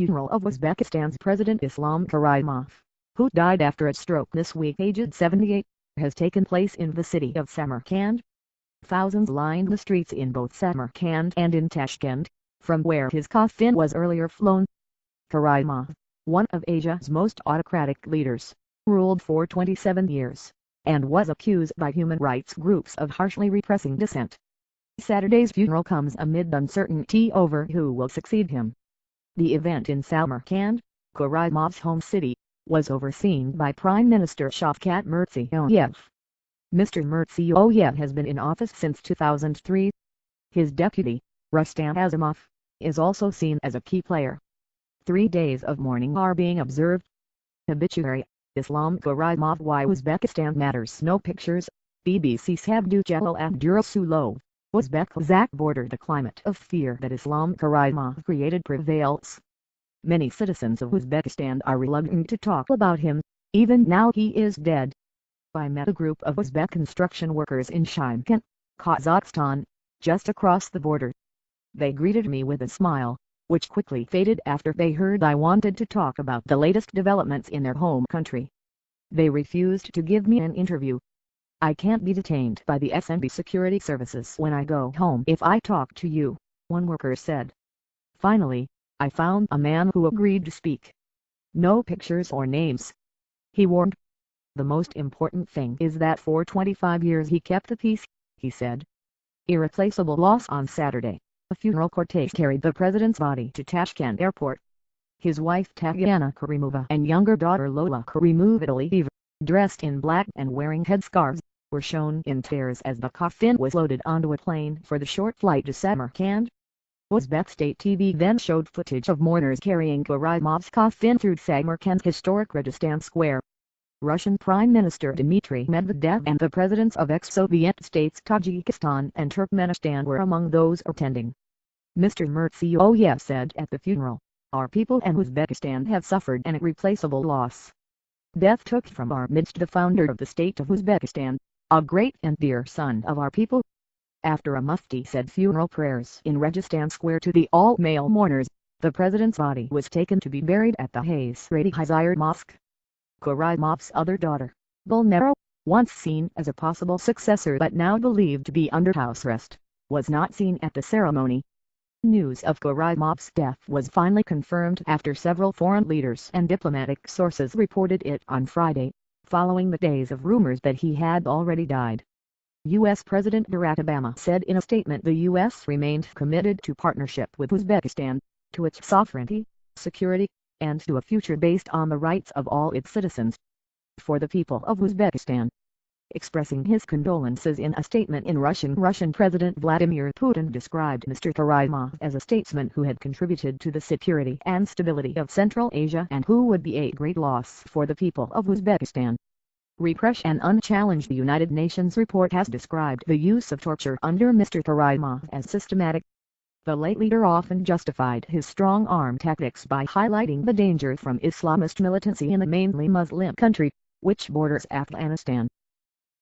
funeral of Uzbekistan's President Islam Karimov, who died after a stroke this week aged 78, has taken place in the city of Samarkand. Thousands lined the streets in both Samarkand and in Tashkent, from where his coffin was earlier flown. Karimov, one of Asia's most autocratic leaders, ruled for 27 years, and was accused by human rights groups of harshly repressing dissent. Saturday's funeral comes amid uncertainty over who will succeed him. The event in Samarkand, Karimov's home city, was overseen by Prime Minister Shavkat Mirziyoyev. Mr. Mirziyoyev has been in office since 2003. His deputy, Rustam Azimov, is also seen as a key player. 3 days of mourning are being observed. Obituary, Islam Karimov, Why Uzbekistan Matters. No pictures. BBC's Abdujalil Abdurasulov. Uzbek-Kazakh border. The climate of fear that Islam Karimov created prevails. Many citizens of Uzbekistan are reluctant to talk about him, even now he is dead. I met a group of Uzbek construction workers in Tashkent, Kazakhstan, just across the border. They greeted me with a smile, which quickly faded after they heard I wanted to talk about the latest developments in their home country. They refused to give me an interview. I can't be detained by the SNB security services when I go home if I talk to you, one worker said. Finally, I found a man who agreed to speak. No pictures or names, he warned. The most important thing is that for 25 years he kept the peace, he said. Irreplaceable loss. On Saturday, a funeral cortege carried the president's body to Tashkent airport. His wife Tatyana Karimova and younger daughter Lola Karimova, dressed in black and wearing headscarves, were shown in tears as the coffin was loaded onto a plane for the short flight to Samarkand. Uzbek state TV then showed footage of mourners carrying Karimov's coffin through Samarkand's historic Registan Square. Russian Prime Minister Dmitry Medvedev and the presidents of ex-Soviet states Tajikistan and Turkmenistan were among those attending. Mr. Mirziyoyev said at the funeral, "Our people and Uzbekistan have suffered an irreplaceable loss. Death took from our midst the founder of the state of Uzbekistan, a great and dear son of our people." After a mufti said funeral prayers in Registan Square to the all-male mourners, the president's body was taken to be buried at the Hazrat Mosque. Karimov's other daughter, Gulnara, once seen as a possible successor but now believed to be under house arrest, was not seen at the ceremony. News of Karimov's death was finally confirmed after several foreign leaders and diplomatic sources reported it on Friday, following the days of rumors that he had already died. U.S. President Barack Obama said in a statement the U.S. remained committed to partnership with Uzbekistan, to its sovereignty, security, and to a future based on the rights of all its citizens. For the people of Uzbekistan. Expressing his condolences in a statement in Russian President Vladimir Putin described Mr. Karimov as a statesman who had contributed to the security and stability of Central Asia and who would be a great loss for the people of Uzbekistan. Repression unchallenged. The United Nations report has described the use of torture under Mr. Karimov as systematic. The late leader often justified his strong-arm tactics by highlighting the danger from Islamist militancy in the mainly Muslim country, which borders Afghanistan.